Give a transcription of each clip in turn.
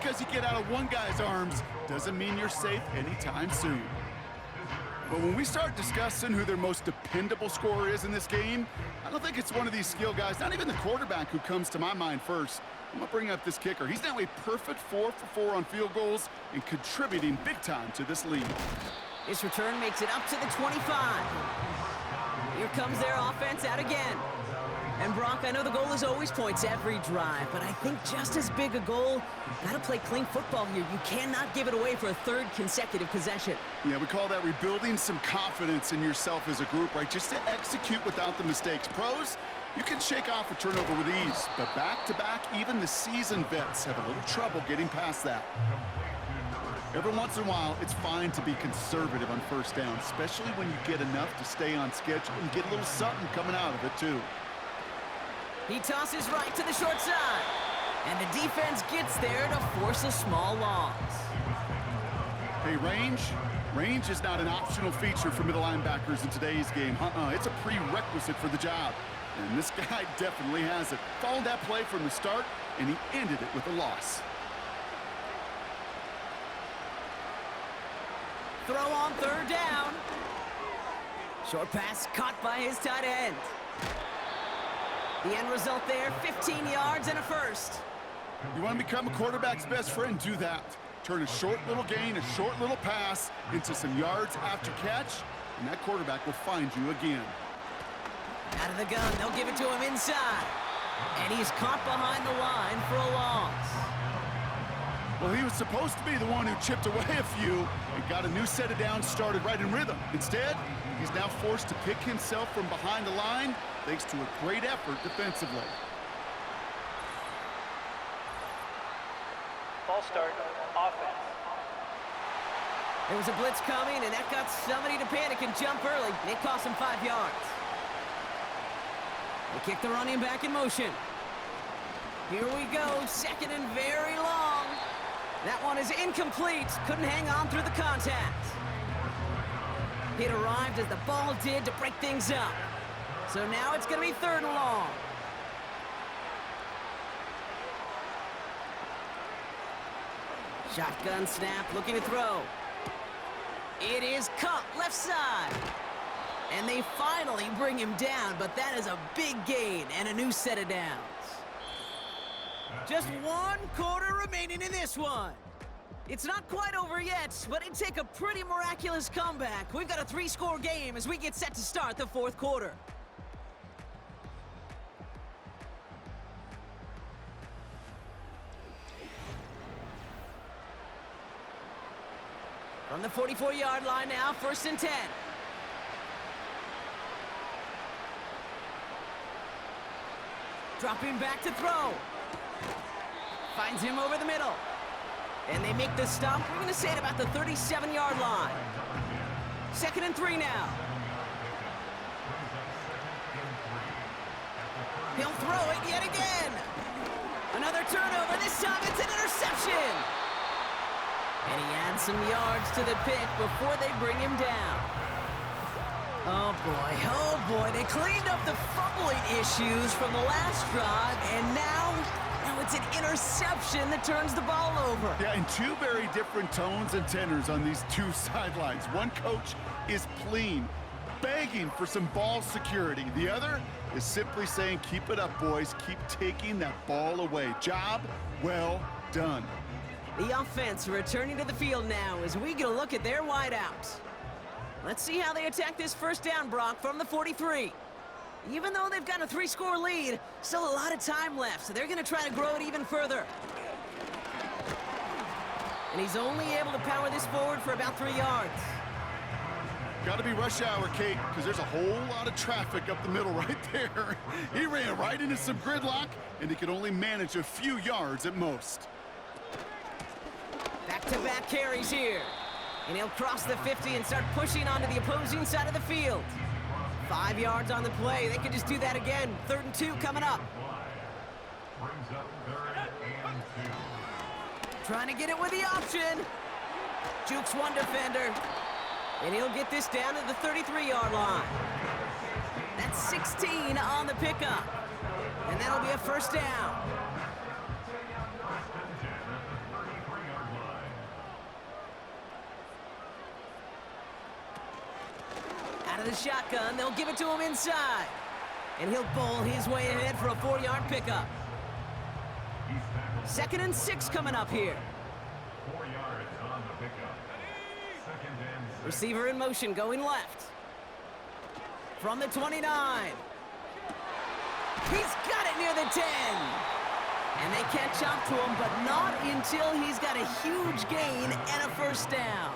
because you get out of one guy's arms doesn't mean you're safe anytime soon. But when we start discussing who their most dependable scorer is in this game, I don't think it's one of these skill guys, not even the quarterback, who comes to my mind first. I'm going to bring up this kicker. He's now a perfect 4 for 4 on field goals and contributing big time to this lead. This return makes it up to the 25. Here comes their offense out again. And Brock, I know the goal is always points every drive, but I think just as big a goal, got to play clean football here. You cannot give it away for a third consecutive possession. Yeah, we call that rebuilding some confidence in yourself as a group, right? Just to execute without the mistakes. Pros, you can shake off a turnover with ease, but back-to-back, even the seasoned vets have a little trouble getting past that. Every once in a while, it's fine to be conservative on first down, especially when you get enough to stay on schedule and get a little something coming out of it, too. He tosses right to the short side. And the defense gets there to force a small loss. Hey, range is not an optional feature for middle linebackers in today's game. It's a prerequisite for the job. And this guy definitely has it. Followed that play from the start, and he ended it with a loss. Throw on third down. Short pass caught by his tight end. The end result there, 15 yards and a first. You want to become a quarterback's best friend? Do that. Turn a short little gain, a short little pass into some yards after catch, and that quarterback will find you again. Out of the gun, they'll give it to him inside. And he's caught behind the line for a loss. Well, he was supposed to be the one who chipped away a few and got a new set of downs started right in rhythm. Instead, he's now forced to pick himself from behind the line thanks to a great effort defensively. Ball start, offense. There was a blitz coming, and that got somebody to panic and jump early. It cost him 5 yards. They kick the running back in motion. Here we go, second and very long. That one is incomplete. Couldn't hang on through the contact. It arrived as the ball did to break things up. So now it's going to be third and long. Shotgun snap, looking to throw. It is caught left side. And they finally bring him down, but that is a big gain and a new set of downs. Just 1 quarter remaining in this one. It's not quite over yet, but it'd take a pretty miraculous comeback. We've got a 3-score game as we get set to start the 4th quarter. From the 44-yard line now, 1st and 10. Dropping back to throw. Finds him over the middle. And they make the stop. We're going to say at about the 37-yard line. 2nd and 3 now. He'll throw it yet again. Another turnover. This time it's an interception. And he adds some yards to the pick before they bring him down. Oh boy, they cleaned up the fumbling issues from the last drive, and now it's an interception that turns the ball over. Yeah, and 2 very different tones and tenors on these 2 sidelines. One coach is pleading, begging for some ball security. The other is simply saying, keep it up, boys. Keep taking that ball away. Job well done. The offense returning to the field now as we get a look at their wideouts. Let's see how they attack this first down, Brock, from the 43. Even though they've got a 3-score lead, still a lot of time left, so they're going to try to grow it even further. And he's only able to power this forward for about 3 yards. Got to be rush hour, Kate, because there's a whole lot of traffic up the middle right there. He ran right into some gridlock, and he could only manage a few yards at most. Back-to-back carries here. And he'll cross the 50 and start pushing onto the opposing side of the field. 5 yards on the play. They could just do that again. 3rd and 2 coming up. Trying to get it with the option. Jukes one defender. And he'll get this down to the 33-yard line. That's 16 on the pickup. And that'll be a first down. Out of the shotgun, they'll give it to him inside. And he'll bowl his way ahead for a 4-yard pickup. 2nd and 6 coming up here. 4 yards on the pickup. 2nd and 6. Receiver in motion, going left. From the 29. He's got it near the 10. And they catch up to him, but not until he's got a huge gain and a first down.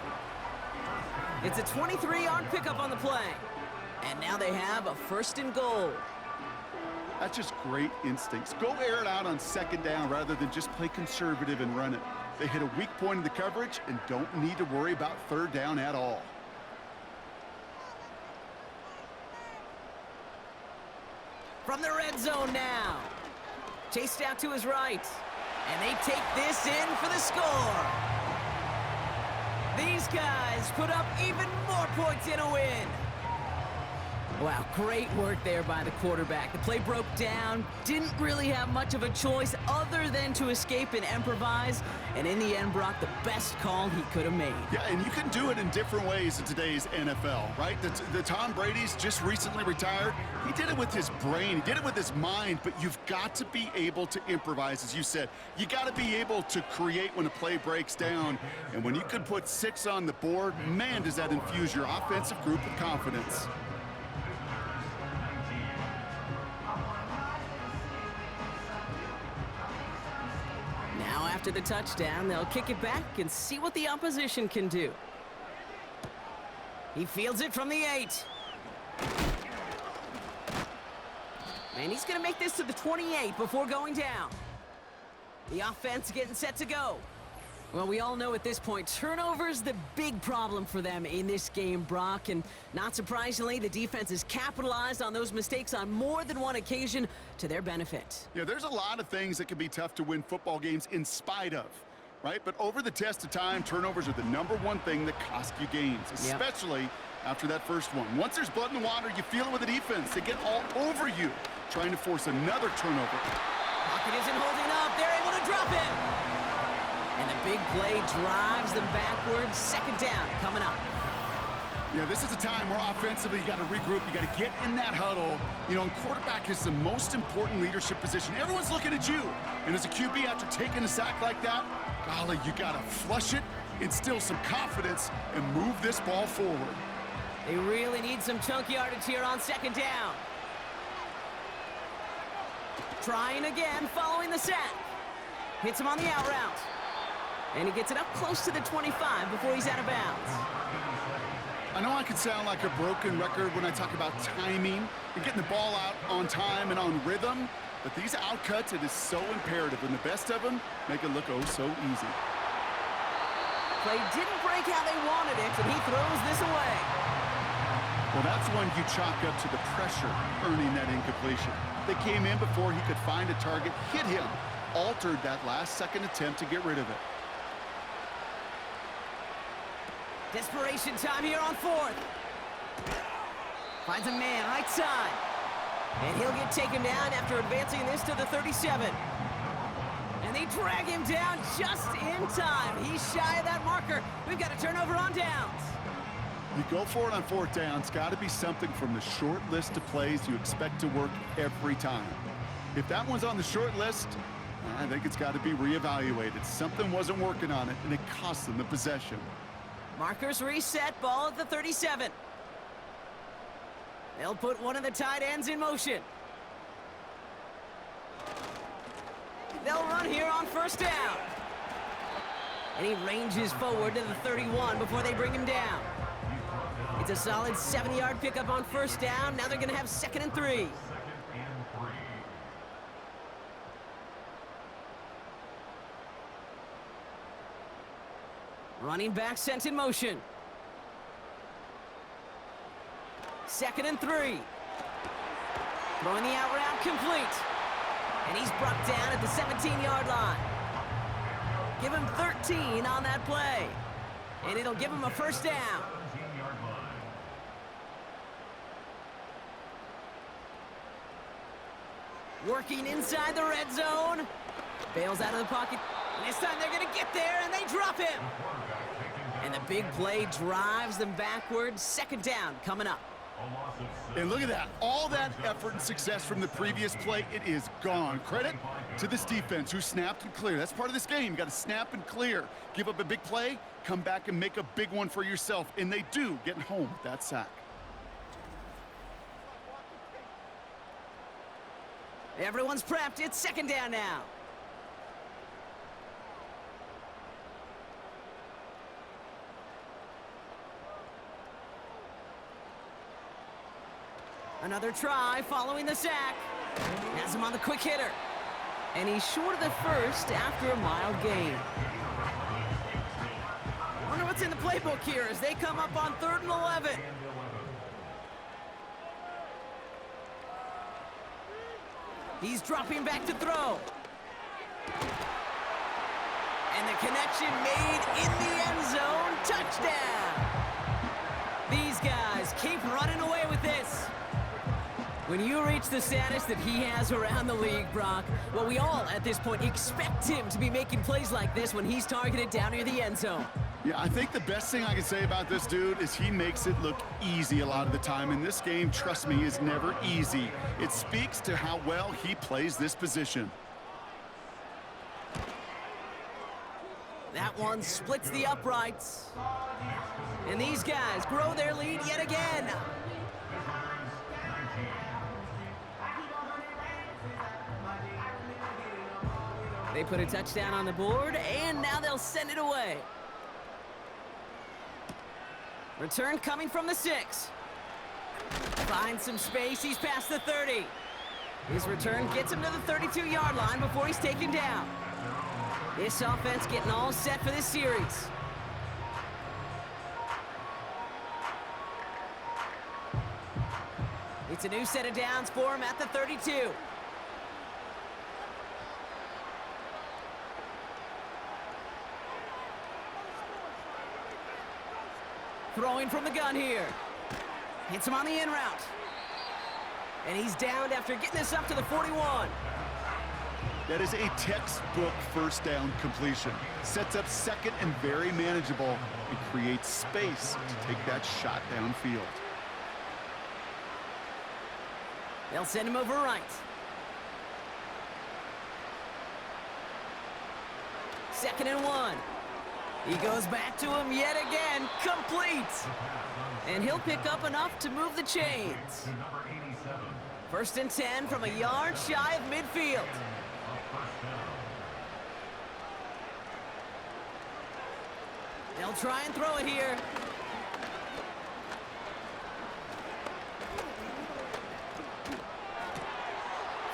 It's a 23-yard pickup on the play. And now they have a 1st and goal. That's just great instincts. Go air it out on 2nd down rather than just play conservative and run it. They hit a weak point in the coverage and don't need to worry about 3rd down at all. From the red zone now. Chased out to his right. And they take this in for the score. These guys put up even more points in a win. Wow, great work there by the quarterback. The play broke down, didn't really have much of a choice other than to escape and improvise, and in the end, Brock, the best call he could have made. Yeah, and you can do it in different ways in today's NFL, right? The Tom Brady's just recently retired. He did it with his brain, he did it with his mind, but you've got to be able to improvise, as you said. You got to be able to create when a play breaks down, and when you can put 6 on the board, man, does that infuse your offensive group with confidence. Now after the touchdown, they'll kick it back and see what the opposition can do. He fields it from the 8. And he's going to make this to the 28 before going down. The offense getting set to go. Well, we all know at this point, turnovers the big problem for them in this game, Brock. And not surprisingly, the defense has capitalized on those mistakes on more than one occasion to their benefit. Yeah, there's a lot of things that can be tough to win football games in spite of, right? But over the test of time, turnovers are the #1 thing that cost you games, especially after that first one. Once there's blood in the water, you feel it with the defense. They get all over you, trying to force another turnover. Pocket isn't holding up. They're able to drop it. And the big play drives them backwards. 2nd down coming up. Yeah, this is a time where offensively you got to regroup. You got to get in that huddle. You know, and quarterback is the most important leadership position. Everyone's looking at you. And as a QB, after taking a sack like that, golly, you got to flush it, instill some confidence, and move this ball forward. They really need some chunk yardage here on 2nd down. Trying again, following the sack. Hits him on the out route. And he gets it up close to the 25 before he's out of bounds. I know I can sound like a broken record when I talk about timing and getting the ball out on time and on rhythm, but these outcuts, it is so imperative, and the best of them make it look oh so easy. Play didn't break how they wanted it, and he throws this away. Well, that's when you chalk up to the pressure earning that incompletion. They came in before he could find a target, hit him, altered that last-second attempt to get rid of it. Desperation time here on 4th. Finds a man right side. And he'll get taken down after advancing this to the 37. And they drag him down just in time. He's shy of that marker. We've got a turnover on downs. You go for it on 4th down. It's got to be something from the short list of plays you expect to work every time. If that one's on the short list, I think it's got to be reevaluated. Something wasn't working on it, and it cost them the possession. Markers reset, ball at the 37. They'll put one of the tight ends in motion. They'll run here on 1st down. And he ranges forward to the 31 before they bring him down. It's a solid 70-yard pickup on 1st down. Now they're going to have 2nd and 3. Running back sent in motion. 2nd and 3. Throwing the out route complete. And he's brought down at the 17-yard line. Give him 13 on that play. And it'll give him a 1st down. Working inside the red zone. Bails out of the pocket. And this time they're going to get there, and they drop him. And the big play drives them backwards. 2nd down coming up. A loss of 6. And look at that. All that effort and success from the previous play, it is gone. Credit to this defense who snapped and cleared. That's part of this game. You got to snap and clear. Give up a big play, come back and make a big one for yourself. And they do, getting home with that sack. Everyone's prepped. It's second down now. Another try following the sack. Has him on the quick hitter. And he's short of the first after a mild gain. Wonder what's in the playbook here as they come up on 3rd and 11. He's dropping back to throw. And the connection made in the end zone. Touchdown! These guys keep running away with this. When you reach the status that he has around the league, Brock, well, we all at this point expect him to be making plays like this when he's targeted down near the end zone. Yeah, I think the best thing I can say about this dude is he makes it look easy a lot of the time. And this game, trust me, is never easy. It speaks to how well he plays this position. That one splits the uprights. And these guys grow their lead yet again. They put a touchdown on the board, and now they'll send it away. Return coming from the 6. Finds some space. He's past the 30. His return gets him to the 32-yard line before he's taken down. This offense getting all set for this series. It's a new set of downs for him at the 32. Throwing from the gun here. Hits him on the in route. And he's downed after getting this up to the 41. That is a textbook first down completion. Sets up second and very manageable and creates space to take that shot downfield. They'll send him over right. Second and 1. He goes back to him yet again, complete. And he'll pick up enough to move the chains. First and 10 from a yard shy of midfield. They'll try and throw it here.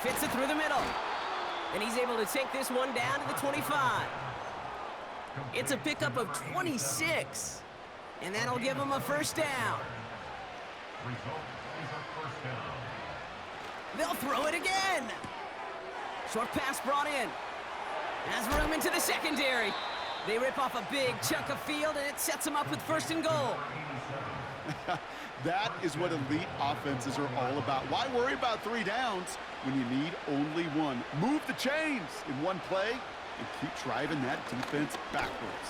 Fits it through the middle. And he's able to take this one down to the 25. It's a pickup of 26. And that'll give him a first down. They'll throw it again. Short pass brought in. Has room into the secondary. They rip off a big chunk of field, and it sets them up with first and goal. That is what elite offenses are all about. Why worry about 3 downs when you need only 1? Move the chains in one play and keep driving that defense backwards.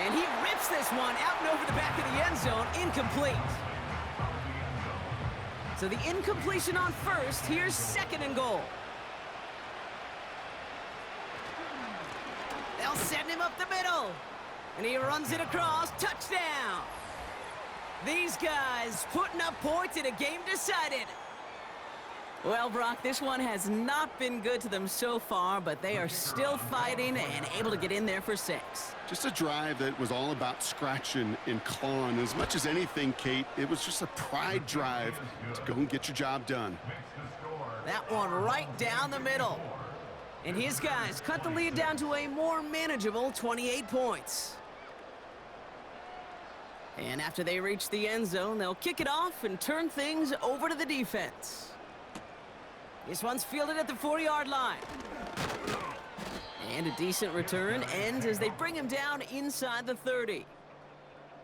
And he rips this one out and over the back of the end zone, incomplete. So the incompletion on first, here's second and goal. They'll send him up the middle. And he runs it across, touchdown. These guys putting up points in a game decided. Well, Brock, this one has not been good to them so far, but they are still fighting and able to get in there for 6. Just a drive that was all about scratching and clawing. As much as anything, Kate, it was just a pride drive to go and get your job done. That one right down the middle. And his guys cut the lead down to a more manageable 28 points. And after they reach the end zone, they'll kick it off and turn things over to the defense. This one's fielded at the 4-yard line. And a decent return ends as they bring him down inside the 30.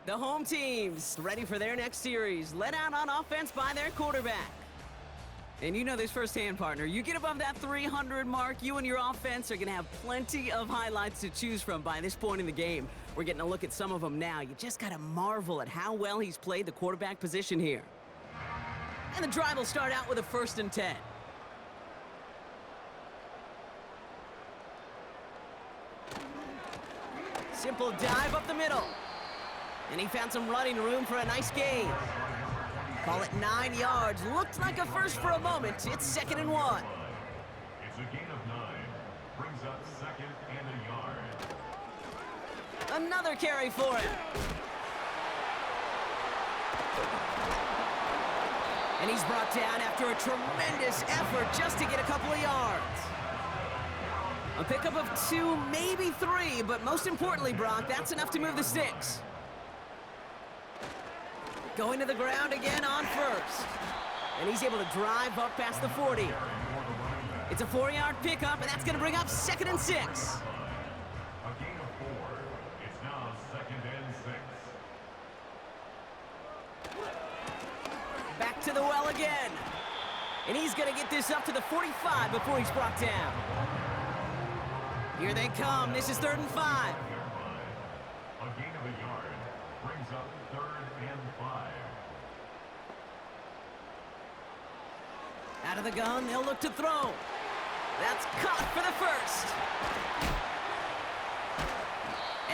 The home team's ready for their next series, led out on offense by their quarterback. And you know this firsthand, partner. You get above that 300 mark, you and your offense are going to have plenty of highlights to choose from by this point in the game. We're getting a look at some of them now. You just got to marvel at how well he's played the quarterback position here. And the drive will start out with a 1st and 10. Simple dive up the middle. And he found some running room for a nice gain. Call it 9 yards. Looked like a first for a moment. It's 2nd and 1. It's a gain of 9. Brings up 2nd and a yard. Another carry for him. And he's brought down after a tremendous effort just to get a couple of yards. A pickup of 2, maybe 3, but most importantly, Brock, that's enough to move the sticks. Going to the ground again on 1st. And he's able to drive up past the 40. It's a 4-yard pickup, and that's going to bring up 2nd and 6. A gain of 4. It's now 2nd and 6. Back to the well again. And he's going to get this up to the 45 before he's brought down. Here they come. This is 3rd and 5. A gain of a yard. Brings up 3rd and 5. Out of the gun, they'll look to throw. That's caught for the 1st.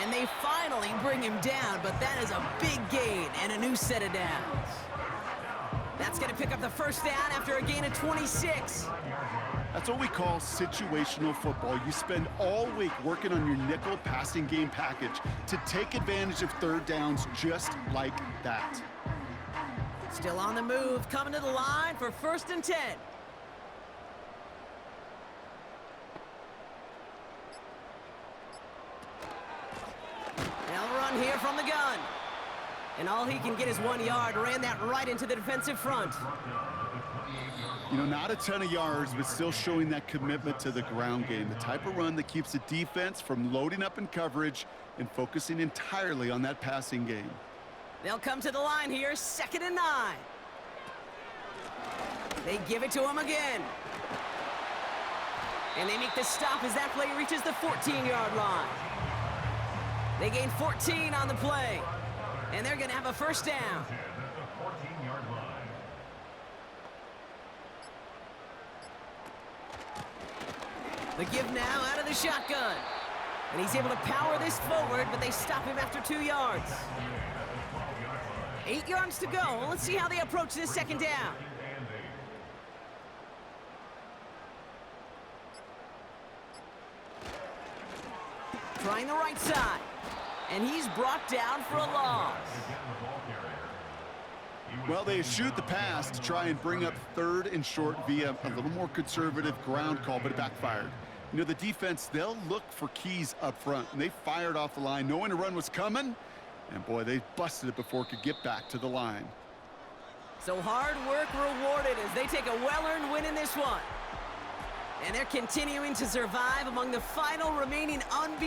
And they finally bring him down, but that is a big gain and a new set of downs. That's going to pick up the 1st down after a gain of 26. That's what we call situational football. You spend all week working on your nickel passing game package to take advantage of 3rd downs just like that. Still on the move, coming to the line for 1st and 10. They'll run here from the gun. And all he can get is 1 yard. Ran that right into the defensive front. You know, not a ton of yards, but still showing that commitment to the ground game. The type of run that keeps the defense from loading up in coverage and focusing entirely on that passing game. They'll come to the line here, 2nd and 9. They give it to him again. And they make the stop as that play reaches the 14-yard line. They gain 14 on the play. And they're going to have a 1st down. At the 14-yard line. The give now out of the shotgun. And he's able to power this forward, but they stop him after 2 yards. 8 yards to go. Let's see how they approach this 2nd down. Trying the right side. And he's brought down for a loss. Well, they shoot the pass to try and bring up 3rd and short via a little more conservative ground call, but it backfired. You know, the defense, they'll look for keys up front, and they fired off the line knowing a run was coming, and boy, they busted it before it could get back to the line. So hard work rewarded as they take a well-earned win in this one. And they're continuing to survive among the final remaining unbeaten